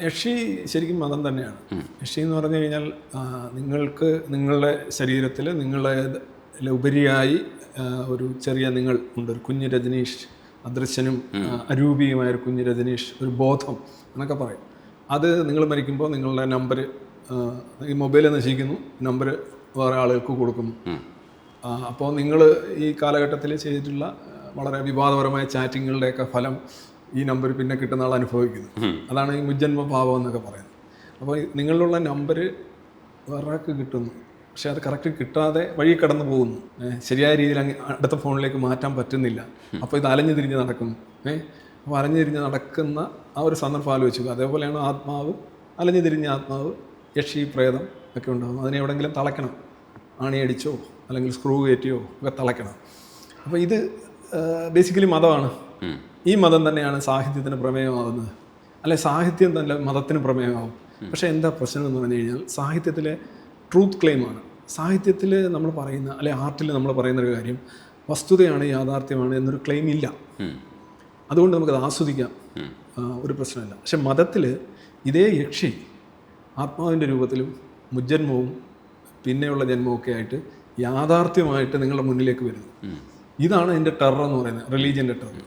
യക്ഷി ശരിക്കും മതം തന്നെയാണ്. യക്ഷി എന്ന് പറഞ്ഞു കഴിഞ്ഞാൽ നിങ്ങൾക്ക് നിങ്ങളുടെ ശരീരത്തിൽ നിങ്ങളെ ഉപരിയായി ഒരു ചെറിയ നിങ്ങൾ ഉണ്ട്, ഒരു കുഞ്ഞ് രജനീഷ്, അദൃശ്യനും അരൂപിയുമായ ഒരു കുഞ്ഞ് രജനീഷ്, ഒരു ബോധം എന്നൊക്കെ പറയും. അത് നിങ്ങൾ മരിക്കുമ്പോൾ നിങ്ങളുടെ നമ്പർ, ഈ മൊബൈൽ നശിക്കുന്നു, നമ്പർ വേറെ ആളുകൾക്ക് കൊടുക്കുന്നു. അപ്പോൾ നിങ്ങൾ ഈ കാലഘട്ടത്തിൽ ചെയ്തിട്ടുള്ള വളരെ വിവാദപരമായ ചാറ്റിങ്ങുകളുടെയൊക്കെ ഫലം ഈ നമ്പർ പിന്നെ കിട്ടുന്ന ആൾ അനുഭവിക്കുന്നു. അതാണ് ഈ മുജ്ജന്മ ഭാവം എന്നൊക്കെ പറയുന്നത്. അപ്പോൾ നിങ്ങളിലുള്ള നമ്പർ വേറൊരാൾക്ക് കിട്ടുന്നു, പക്ഷെ അത് കറക്റ്റ് കിട്ടാതെ വഴി കടന്നു പോകുന്നു. ശരിയായ രീതിയിൽ അടുത്ത ഫോണിലേക്ക് മാറ്റാൻ പറ്റുന്നില്ല. അപ്പോൾ ഇത് അലഞ്ഞു തിരിഞ്ഞ് നടക്കുന്നു. അപ്പോൾ അലഞ്ഞു തിരിഞ്ഞ് നടക്കുന്ന ആ ഒരു സന്ദർഭം ആലോചിച്ചു. അതേപോലെയാണ് ആത്മാവ്, അലഞ്ഞു തിരിഞ്ഞ ആത്മാവ്, യക്ഷി, പ്രേതം ഒക്കെ ഉണ്ടാകും. അതിനെ എവിടെയെങ്കിലും തളയ്ക്കണം, ആണിയടിച്ചോ അല്ലെങ്കിൽ സ്ക്രൂ കയറ്റിയോ ഒക്കെ തളയ്ക്കണം. അപ്പോൾ ഇത് ബേസിക്കലി മതമാണ്. ഈ മതം തന്നെയാണ് സാഹിത്യത്തിന് പ്രമേയമാകുന്നത്. അല്ലെ, സാഹിത്യം തന്നെ മതത്തിന് പ്രമേയമാകും. പക്ഷേ എന്താ പ്രശ്നം എന്ന് പറഞ്ഞു കഴിഞ്ഞാൽ സാഹിത്യത്തിലെ ട്രൂത്ത് ക്ലെയിമാണ്. സാഹിത്യത്തിൽ നമ്മൾ പറയുന്ന, അല്ലെ ആർട്ടിൽ നമ്മൾ പറയുന്നൊരു കാര്യം വസ്തുതയാണ്, യാഥാർത്ഥ്യമാണ് എന്നൊരു ക്ലെയിം ഇല്ല. അതുകൊണ്ട് നമുക്കത് ആസ്വദിക്കാം, ഒരു പ്രശ്നമില്ല. പക്ഷെ മതത്തിൽ ഇതേ യക്ഷി ആത്മാവിൻ്റെ രൂപത്തിലും മുജ്ജന്മവും പിന്നെയുള്ള ജന്മമൊക്കെ ആയിട്ട് യാഥാർത്ഥ്യമായിട്ട് നിങ്ങളുടെ മുന്നിലേക്ക് വരുന്നു. ഇതാണ് എൻ്റെ ടെറർ എന്ന് പറയുന്നത്, റിലീജിയൻ്റെ ടെറർ.